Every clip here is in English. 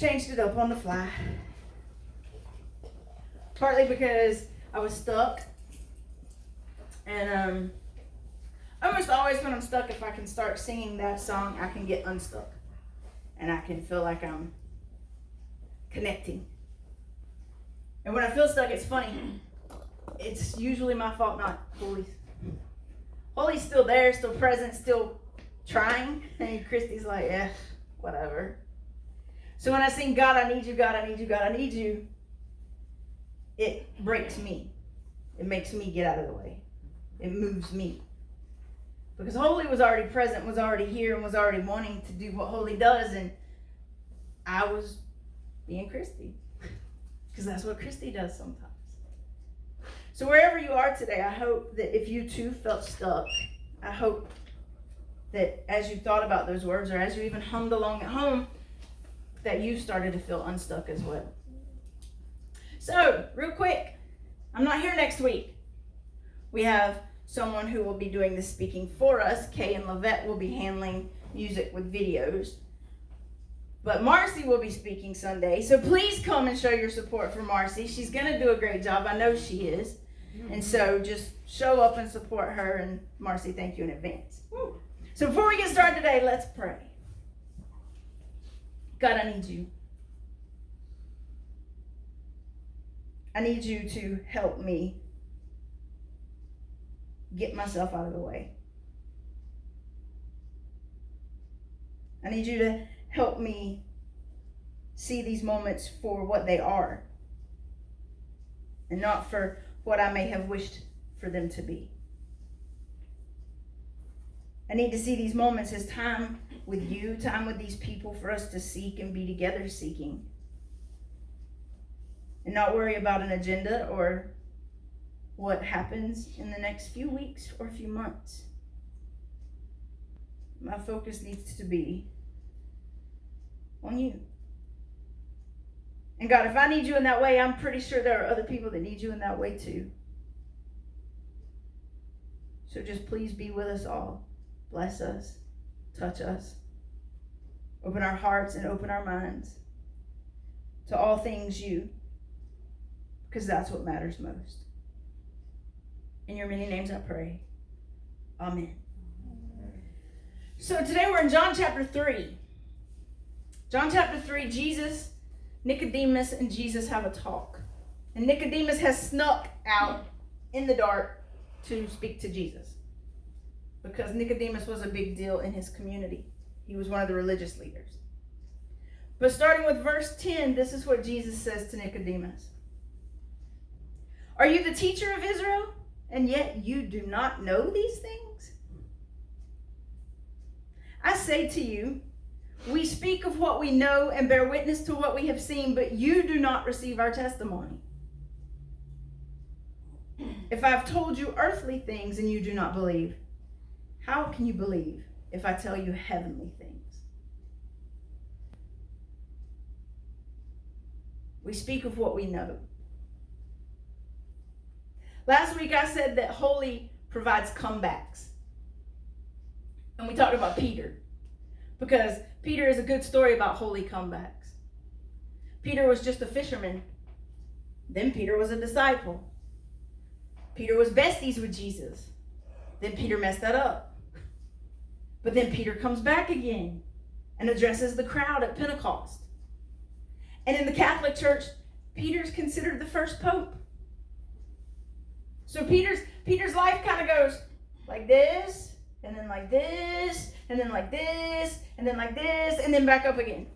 changed it up on the fly. Partly because I was stuck. And almost always when I'm stuck, if I can start singing that song, I can get unstuck. And I can feel like I'm connecting. And when I feel stuck, it's funny. It's usually my fault, not Holy's. Holy's still there, still present, still trying. And Christy's like, yeah, whatever. So when I sing, God, I need you, God, I need you, God, I need you, it breaks me. It makes me get out of the way. It moves me. Because Holy was already present, was already here, and was already wanting to do what Holy does. And I was being Christy. Because that's what Christy does sometimes. So wherever you are today, I hope that if you too felt stuck, I hope that as you thought about those words, or as you even hummed along at home, that you started to feel unstuck as well. So, real quick, I'm not here next week. We have someone who will be doing the speaking for us. Kay and Lavette will be handling music with videos. But Marcy will be speaking Sunday. So please come and show your support for Marcy. She's going to do a great job. I know she is. And so just show up and support her. And Marcy, thank you in advance. So before we get started today, let's pray. God, I need you. I need you to help me get myself out of the way. I need you to help me see these moments for what they are and not for what I may have wished for them to be. I need to see these moments as time with you, time with these people for us to seek and be together seeking. And not worry about an agenda or what happens in the next few weeks or few months. My focus needs to be on you. And God, if I need you in that way, I'm pretty sure there are other people that need you in that way too. So just please be with us all. Bless us. Touch us. Open our hearts and open our minds to all things you. Because that's what matters most. In your many names I pray. Amen. So today we're in John chapter 3. John chapter 3, Jesus, Nicodemus, and Jesus have a talk. And Nicodemus has snuck out in the dark to speak to Jesus. Because Nicodemus was a big deal in his community. He was one of the religious leaders. But starting with verse 10, this is what Jesus says to Nicodemus. Are you the teacher of Israel, and yet you do not know these things? I say to you, we speak of what we know and bear witness to what we have seen, but you do not receive our testimony. If I've told you earthly things and you do not believe, how can you believe if I tell you heavenly things? We speak of what we know. Last week I said that Holy provides comebacks. And we talked about Peter. Because Peter is a good story about Holy comebacks. Peter was just a fisherman. Then Peter was a disciple. Peter was besties with Jesus. Then Peter messed that up. But then Peter comes back again and addresses the crowd at Pentecost. And in the Catholic Church, Peter's considered the first pope. So Peter's life kind of goes like this, and then like this, and then like this, and then like this, and then back up again.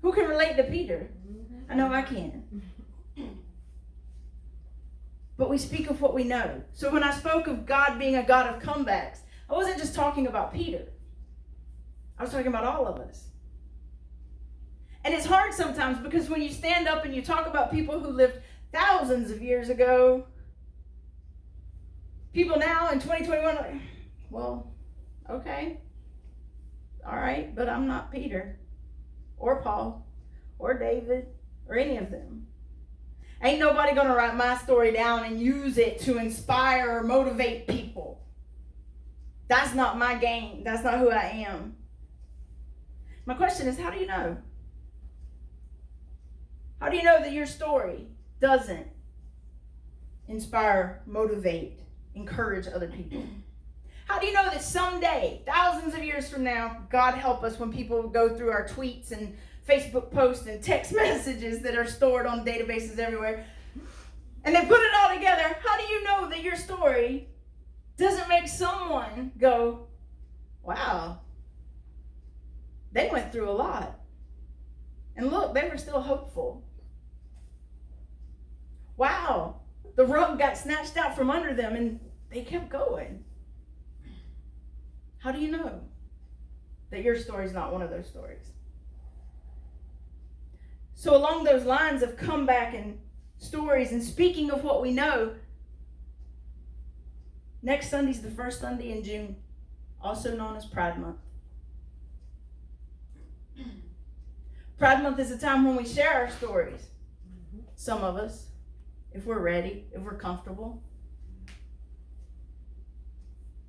Who can relate to Peter? I know I can. But we speak of what we know. So when I spoke of God being a God of comebacks, I wasn't just talking about Peter. I was talking about all of us. And it's hard sometimes because when you stand up and you talk about people who lived thousands of years ago, people now in 2021 are like, well, okay, all right, but I'm not Peter or Paul or David or any of them. Ain't nobody gonna write my story down and use it to inspire or motivate people. That's not my game. That's not who I am. My question is, how do you know? How do you know that your story doesn't inspire, motivate, encourage other people? How do you know that someday, thousands of years from now, God help us, when people go through our tweets and Facebook posts and text messages that are stored on databases everywhere, and they put it all together, how do you know that your story doesn't make someone go, wow, they went through a lot. And look, they were still hopeful. Wow, the rug got snatched out from under them and they kept going. How do you know that your story is not one of those stories? So along those lines of comeback and stories, and speaking of what we know, next Sunday's the first Sunday in June, also known as Pride Month. Pride Month is a time when we share our stories. Some of us, if we're ready, if we're comfortable.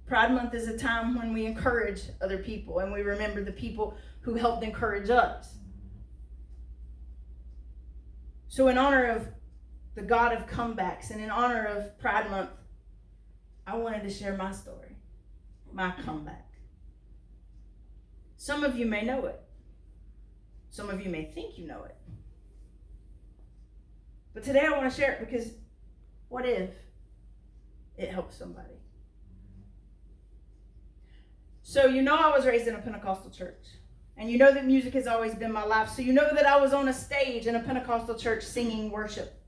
Pride Month is a time when we encourage other people and we remember the people who helped encourage us. So in honor of the God of comebacks and in honor of Pride Month, I wanted to share my story, my comeback. Some of you may know it. Some of you may think you know it. But today I want to share it because what if it helps somebody? So you know I was raised in a Pentecostal church. And you know that music has always been my life. So you know that I was on a stage in a Pentecostal church singing worship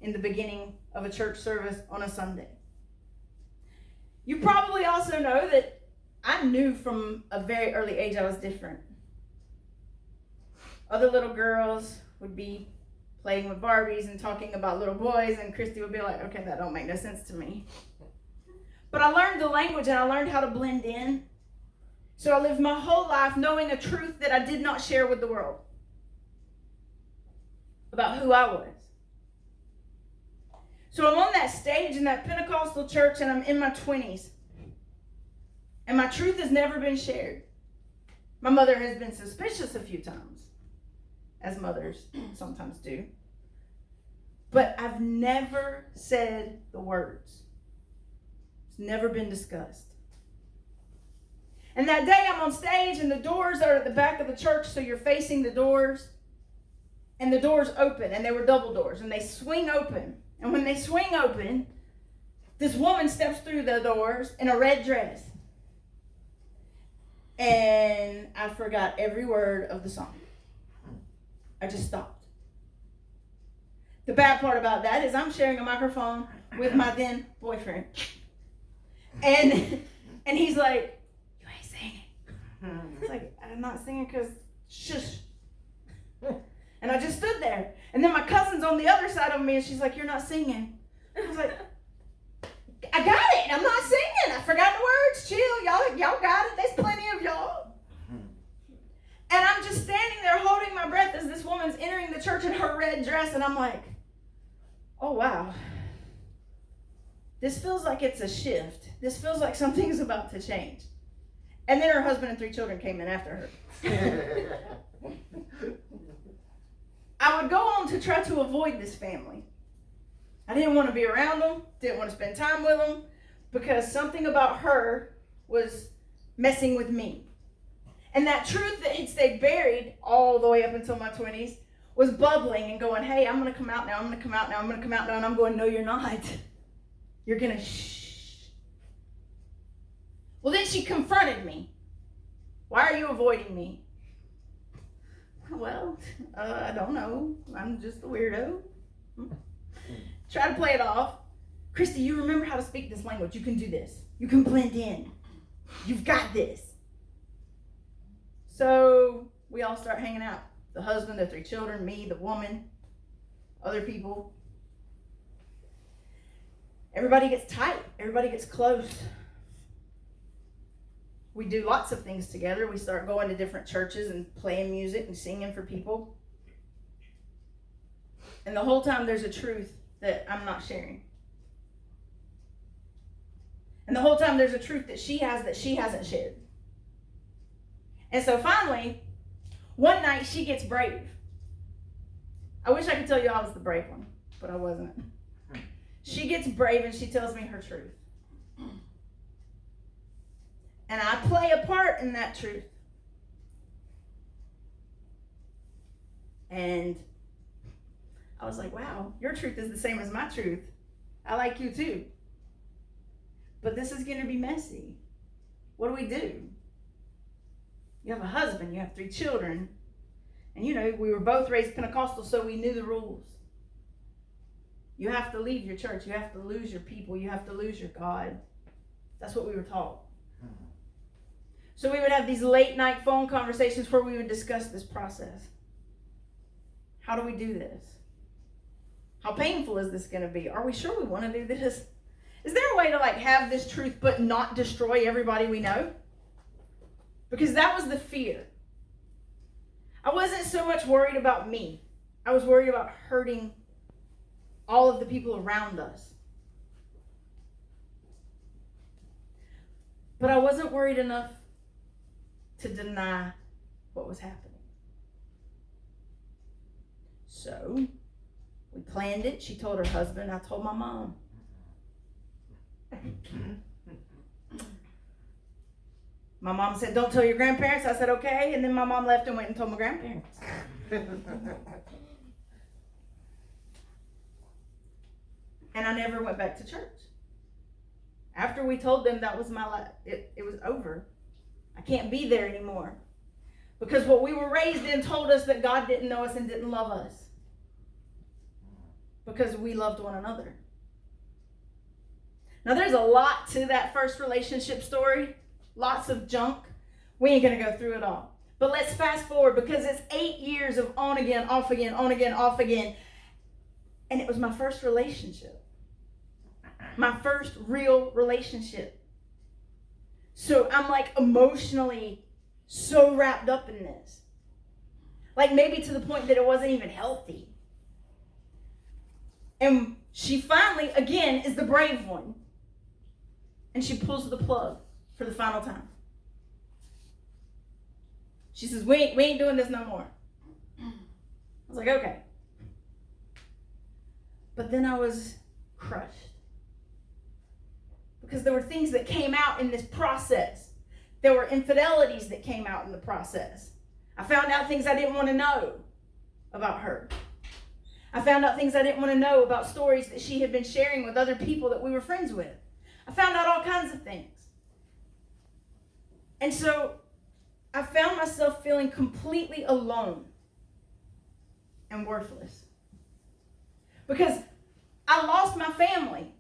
in the beginning of a church service on a Sunday. You probably also know that I knew from a very early age I was different. Other little girls would be playing with Barbies and talking about little boys, and Christy would be like, okay, that don't make no sense to me. But I learned the language and I learned how to blend in. So I lived my whole life knowing a truth that I did not share with the world about who I was. So I'm on that stage in that Pentecostal church and I'm in my 20s. And my truth has never been shared. My mother has been suspicious a few times, as mothers sometimes do. But I've never said the words. It's never been discussed. And that day I'm on stage and the doors are at the back of the church, so you're facing the doors. And the doors open, and they were double doors, and they swing open. And when they swing open, this woman steps through the doors in a red dress. And I forgot every word of the song. I just stopped. The bad part about that is I'm sharing a microphone with my then boyfriend. And he's like, you ain't singing. It's like, I'm not singing because shush. And I just stood there. And then my cousin's on the other side of me and she's like, you're not singing. I was like, I got it. I'm not singing. I forgot the words. Chill. Y'all got it. There's plenty of y'all. And I'm just standing there holding my breath as this woman's entering the church in her red dress. And I'm like, oh, wow. This feels like it's a shift. This feels like something's about to change. And then her husband and 3 children came in after her. I would go on to try to avoid this family. I didn't want to be around them, didn't want to spend time with them, because something about her was messing with me. And that truth that had stayed buried all the way up until my 20s was bubbling and going, hey, I'm going to come out now, I'm going to come out now, I'm going to come out now. And I'm going, no, you're not. You're going to shh. Well, then she confronted me. Why are you avoiding me? Well, I don't know. I'm just a weirdo. Try to play it off. Christy, you remember how to speak this language. You can do this. You can blend in. You've got this. So we all start hanging out. The husband, the 3 children, me, the woman, other people. Everybody gets tight. Everybody gets close. We do lots of things together. We start going to different churches and playing music and singing for people. And the whole time there's a truth that I'm not sharing. And the whole time there's a truth that she has that she hasn't shared. And so finally, one night she gets brave. I wish I could tell you I was the brave one, but I wasn't. She gets brave and she tells me her truth. And I play a part in that truth. And I was like, wow, your truth is the same as my truth. I like you too. But this is going to be messy. What do we do? You have a husband, you have 3 children. And you know, we were both raised Pentecostal, so we knew the rules. You have to leave your church. You have to lose your people. You have to lose your God. That's what we were taught. So we would have these late night phone conversations where we would discuss this process. How do we do this? How painful is this going to be? Are we sure we want to do this? Is there a way to have this truth but not destroy everybody we know? Because that was the fear. I wasn't so much worried about me. I was worried about hurting all of the people around us. But I wasn't worried enough to deny what was happening. So we planned it. She told her husband. I told my mom. My mom said, don't tell your grandparents. I said, okay. And then my mom left and went and told my grandparents. And I never went back to church. After we told them that was my life, it was over. I can't be there anymore. Because what we were raised in told us that God didn't know us and didn't love us. Because we loved one another. Now there's a lot to that first relationship story. Lots of junk. We ain't going to go through it all. But let's fast forward because it's 8 years of on again, off again, on again, off again. And it was my first relationship. My first real relationship. So I'm emotionally so wrapped up in this. Maybe to the point that it wasn't even healthy. And she finally, again, is the brave one. And she pulls the plug for the final time. She says, we ain't doing this no more. I was like, okay. But then I was crushed. Because there were things that came out in this process. There were infidelities that came out in the process. I found out things I didn't want to know about her. I found out things I didn't want to know about stories that she had been sharing with other people that we were friends with. I found out all kinds of things. And so I found myself feeling completely alone and worthless. Because I lost my family.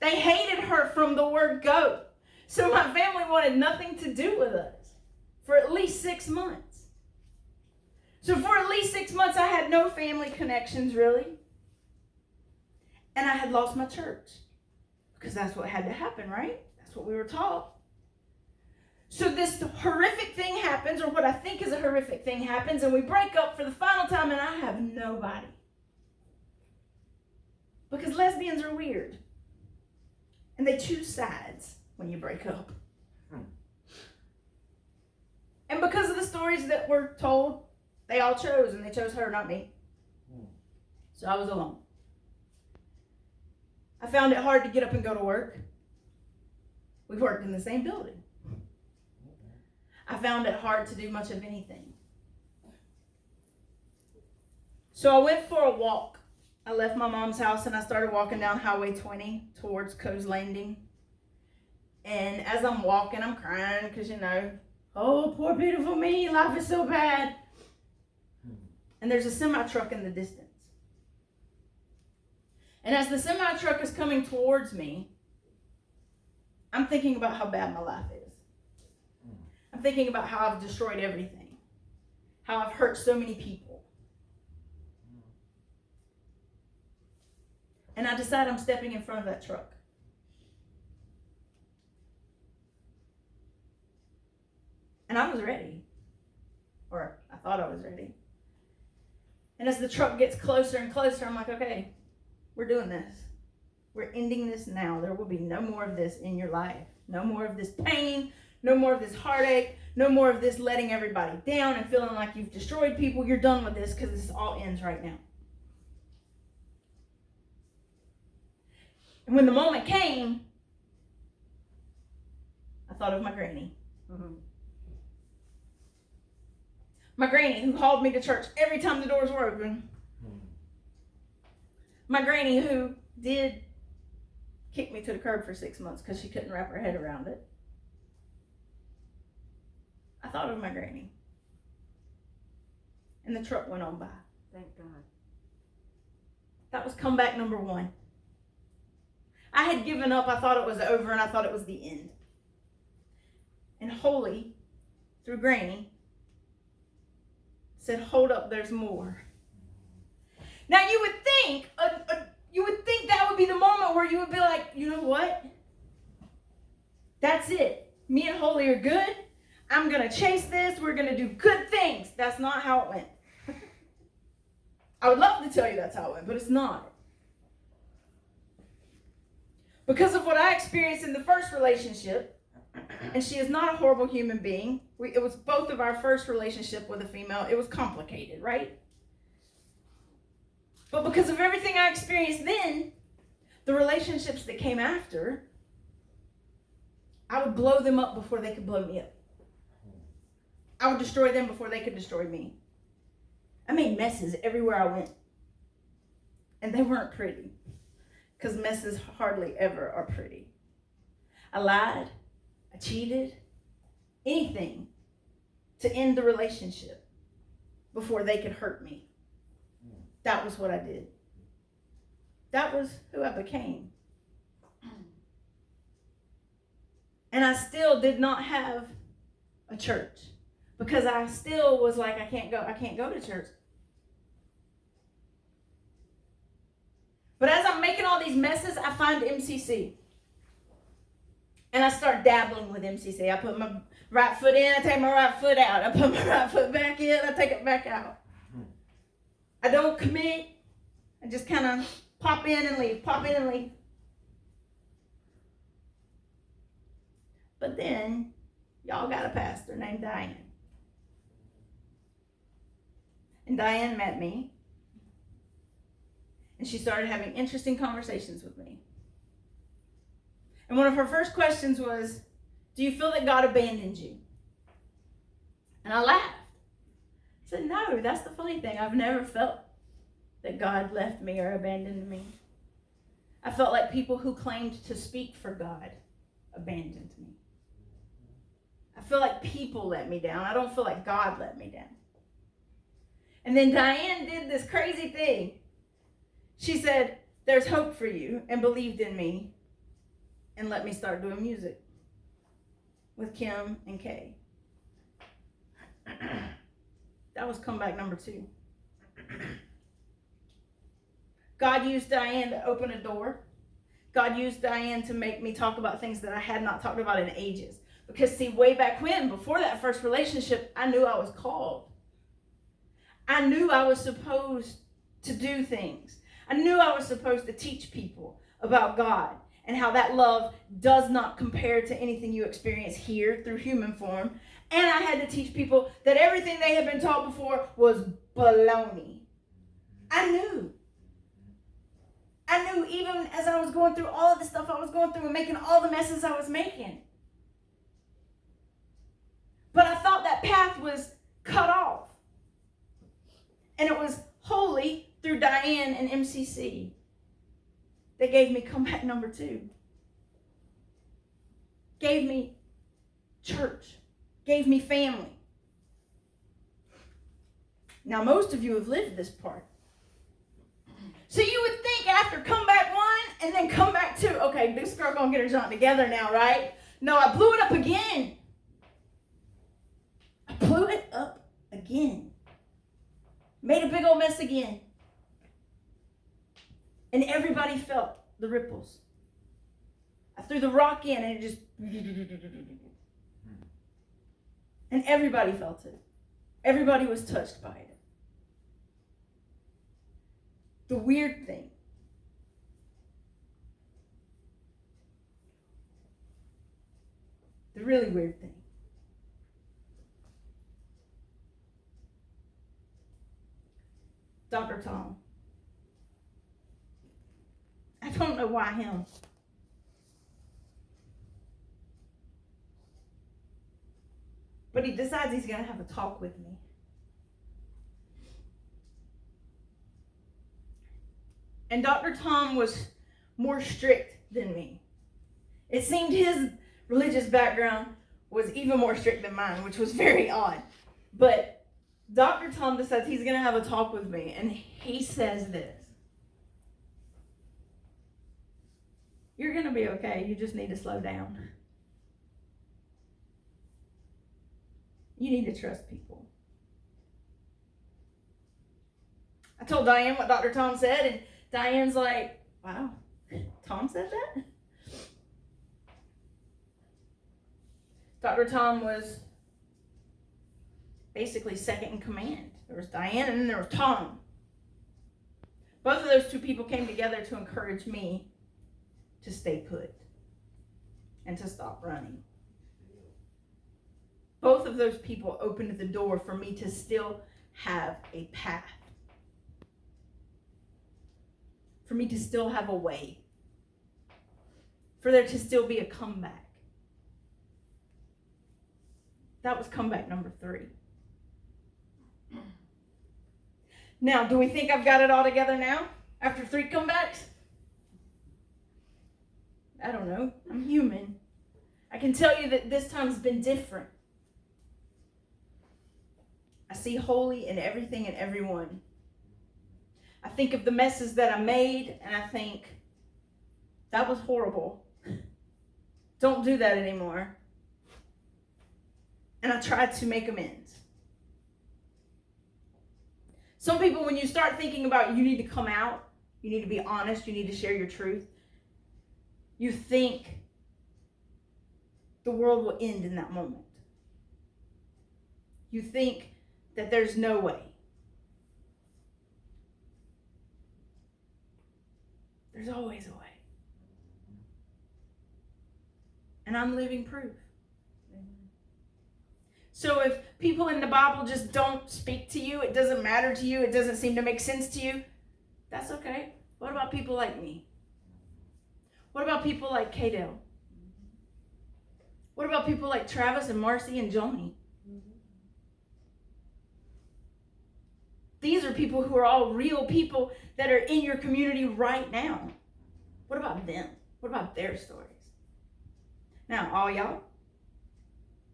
They hated her from the word go. So my family wanted nothing to do with us for at least 6 months. So for at least 6 months, I had no family connections, really. And I had lost my church. Because that's what had to happen, right? That's what we were taught. So this horrific thing happens, or what I think is a horrific thing happens, and we break up for the final time, and I have nobody. Because lesbians are weird. And they choose sides when you break up. And because of the stories that were told, they all chose, and they chose her, not me. So I was alone. I found it hard to get up and go to work. We worked in the same building. I found it hard to do much of anything. So I went for a walk. I left my mom's house and I started walking down Highway 20 towards Coe's Landing. And as I'm walking, I'm crying because, oh, poor beautiful me, life is so bad. And there's a semi-truck in the distance. And as the semi-truck is coming towards me, I'm thinking about how bad my life is. I'm thinking about how I've destroyed everything. How I've hurt so many people. And I decide I'm stepping in front of that truck. And I was ready. Or I thought I was ready. And as the truck gets closer and closer, I'm like, okay, we're doing this. We're ending this now. There will be no more of this in your life. No more of this pain. No more of this heartache. No more of this letting everybody down and feeling like you've destroyed people. You're done with this because this all ends right now. And when the moment came, I thought of my granny. Mm-hmm. My granny who hauled me to church every time the doors were open. My granny who did kick me to the curb for 6 months because she couldn't wrap her head around it. I thought of my granny. And the truck went on by. Thank God. That was comeback number 1. I had given up. I thought it was over and I thought it was the end. And Holy, through Granny, said, hold up, there's more. Now you would think that would be the moment where you would be like, you know what? That's it. Me and Holy are good. I'm going to chase this. We're going to do good things. That's not how it went. I would love to tell you that's how it went, but it's not. Because of what I experienced in the first relationship, and she is not a horrible human being. It was both of our first relationship with a female. It was complicated, right? But because of everything I experienced then, the relationships that came after, I would blow them up before they could blow me up. I would destroy them before they could destroy me. I made messes everywhere I went. And they weren't pretty. Because messes hardly ever are pretty. I lied. I cheated. Anything to end the relationship before they could hurt me. That was what I did. That was who I became. And I still did not have a church. Because I still was like, I can't go to church. But as I'm making all these messes, I find MCC. And I start dabbling with MCC. I put my right foot in, I take my right foot out. I put my right foot back in, I take it back out. I don't commit. I just kind of pop in and leave, pop in and leave. But then, y'all got a pastor named Diane. And Diane met me. And she started having interesting conversations with me. And one of her first questions was, do you feel that God abandoned you? And I laughed. I said, no, that's the funny thing. I've never felt that God left me or abandoned me. I felt like people who claimed to speak for God abandoned me. I feel like people let me down. I don't feel like God let me down. And then Diane did this crazy thing. She said, there's hope for you, and believed in me, and let me start doing music with Kim and Kay. That was comeback number 2. God used Diane to open a door. God used Diane to make me talk about things that I had not talked about in ages. Because see, way back when, before that first relationship, I knew I was called. I knew I was supposed to do things. I knew I was supposed to teach people about God and how that love does not compare to anything you experience here through human form. And I had to teach people that everything they had been taught before was baloney. I knew even as I was going through all of the stuff I was going through and making all the messes I was making. But I thought that path was cut off. And it was Holy through Diane and MCC that gave me comeback number 2. Gave me church. Gave me family. Now, most of you have lived this part. So you would think after comeback 1 and then comeback 2, okay, this girl gonna get her junk together now, right? No, I blew it up again. I blew it up again. Made a big old mess again. And everybody felt the ripples. I threw the rock in and it just... And everybody felt it. Everybody was touched by it. The weird thing. The really weird thing Dr. Tom. I don't know why him. But he decides he's going to have a talk with me. And Dr. Tom was more strict than me. It seemed his religious background was even more strict than mine, which was very odd. But Dr. Tom decides he's going to have a talk with me, and he says this. You're going to be okay. You just need to slow down. You need to trust people. I told Diane what Dr. Tom said, and Diane's like, wow, Tom said that? Dr. Tom was basically second in command. There was Diane and then there was Tom. Both of those two people came together to encourage me to stay put and to stop running. Both of those people opened the door for me to still have a path. For me to still have a way. For there to still be a comeback. That was comeback number 3. Now, do we think I've got it all together now? After 3 comebacks? I don't know. I'm human. I can tell you that this time's been different. I see holy in everything and everyone. I think of the messes that I made, and I think, that was horrible. Don't do that anymore. And I tried to make amends. Some people, when you start thinking about you need to come out, you need to be honest, you need to share your truth, you think the world will end in that moment. You think that there's no way. There's always a way. And I'm living proof. So if people in the Bible just don't speak to you, it doesn't matter to you, it doesn't seem to make sense to you, that's okay. What about people like me? What about people like Kadell? What about people like Travis and Marcy and Joni? These are people who are all real people that are in your community right now. What about them? What about their stories? Now, all y'all,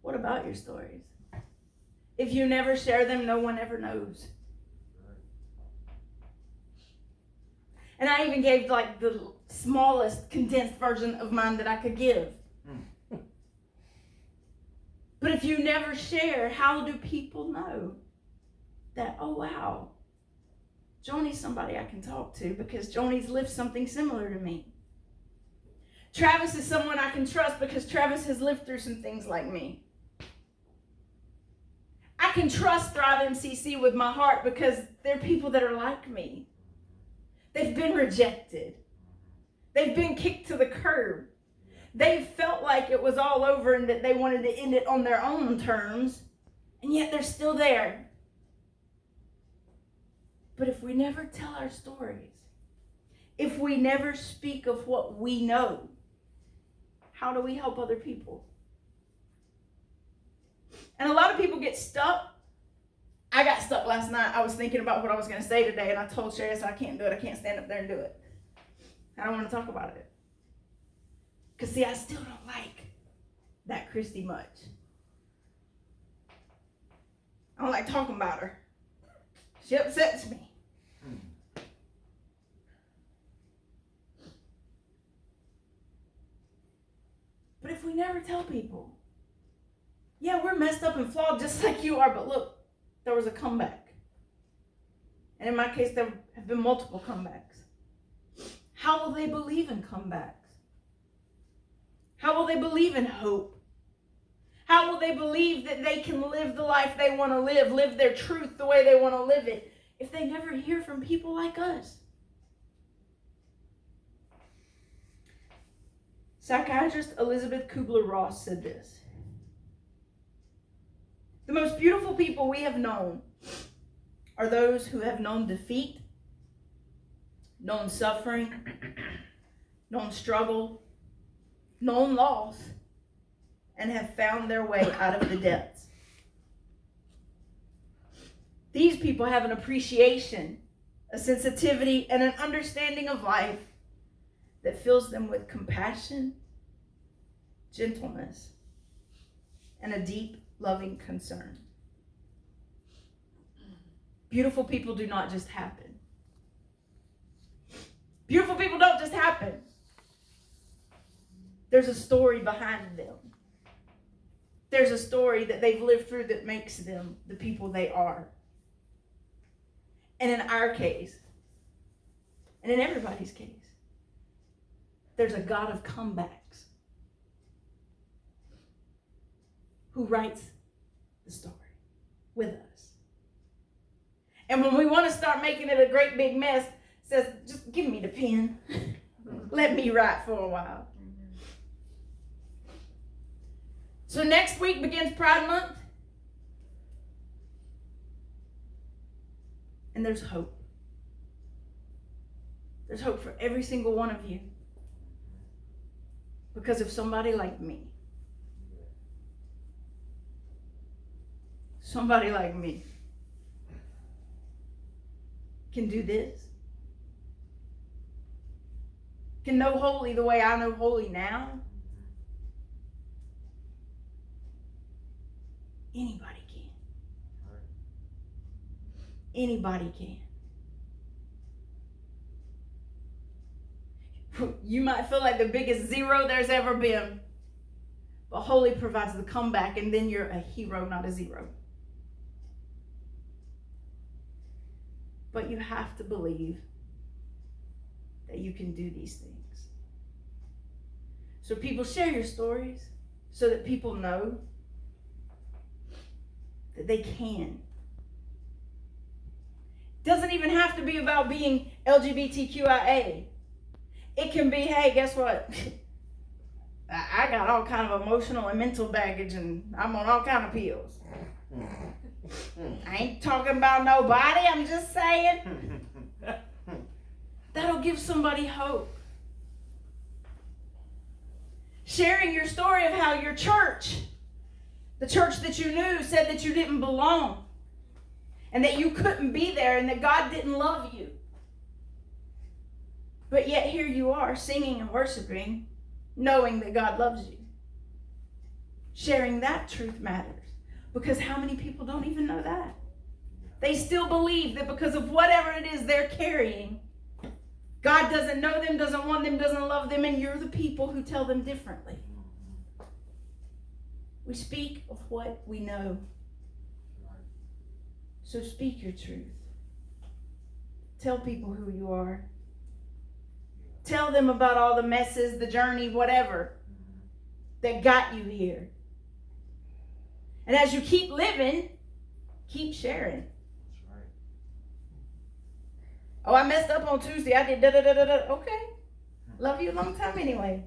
what about your stories? If you never share them, no one ever knows. And I even gave like the smallest condensed version of mine that I could give. But if you never share, how do people know that, oh wow, Joni's somebody I can talk to because Joni's lived something similar to me. Travis is someone I can trust because Travis has lived through some things like me. I can trust Thrive MCC with my heart because they're people that are like me. They've been rejected. They've been kicked to the curb. They felt like it was all over and that they wanted to end it on their own terms, and yet they're still there. But if we never tell our stories, if we never speak of what we know, how do we help other people? And a lot of people get stuck. I got stuck last night. I was thinking about what I was going to say today, and I told Sherry, I can't do it. I can't stand up there and do it. I don't want to talk about it. Because, see, I still don't like that Christy much. I don't like talking about her. She upsets me. But if we never tell people, yeah, we're messed up and flawed just like you are, but look, there was a comeback. And in my case, there have been multiple comebacks. How will they believe in comebacks? How will they believe in hope? How will they believe that they can live the life they want to live their truth the way they want to live it, if they never hear from people like us? Psychiatrist Elizabeth Kubler-Ross said this: the most beautiful people we have known are those who have known defeat, known suffering, known struggle, known loss, and have found their way out of the depths. These people have an appreciation, a sensitivity, and an understanding of life that fills them with compassion, gentleness, and a deep, loving concern. Beautiful people do not just happen. Beautiful people don't just happen. There's a story behind them. There's a story that they've lived through that makes them the people they are. And in our case, and in everybody's case, there's a God of comebacks who writes the story with us. And when we want to start making it a great big mess, says, just give me the pen. Let me write for a while. So next week begins Pride Month. And there's hope. There's hope for every single one of you. Because of somebody like me. Somebody like me can do this. Can know holy the way I know holy now. Anybody can. Anybody can. You might feel like the biggest zero there's ever been, but holy provides the comeback, and then you're a hero, not a zero. But you have to believe that you can do these things. So people, share your stories so that people know that they can. Doesn't even have to be about being LGBTQIA. It can be, hey, guess what? I got all kind of emotional and mental baggage, and I'm on all kind of pills. I ain't talking about nobody, I'm just saying. That'll give somebody hope. Sharing your story of how your church, the church that you knew, said that you didn't belong, and that you couldn't be there, and that God didn't love you. But yet here you are singing and worshiping, knowing that God loves you. Sharing that truth matters. Because how many people don't even know that? They still believe that because of whatever it is they're carrying, God doesn't know them, doesn't want them, doesn't love them, and you're the people who tell them differently. We speak of what we know. So speak your truth. Tell people who you are. Tell them about all the messes, the journey, whatever, that got you here. And as you keep living, keep sharing. That's right. Oh, I messed up on Tuesday. I did da-da-da-da-da. Okay. Love you a long time anyway.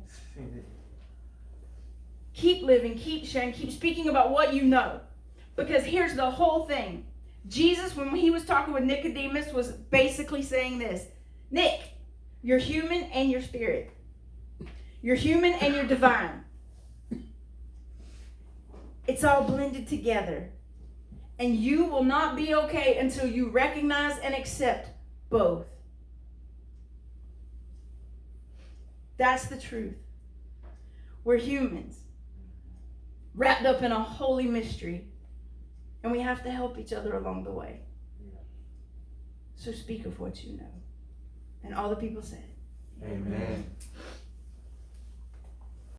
Keep living, keep sharing, keep speaking about what you know. Because here's the whole thing. Jesus, when he was talking with Nicodemus, was basically saying this. Nick, you're human and you're spirit. You're human and you're divine. It's all blended together. And you will not be okay until you recognize and accept both. That's the truth. We're humans, wrapped up in a holy mystery, and we have to help each other along the way. So speak of what you know. And all the people said, Amen.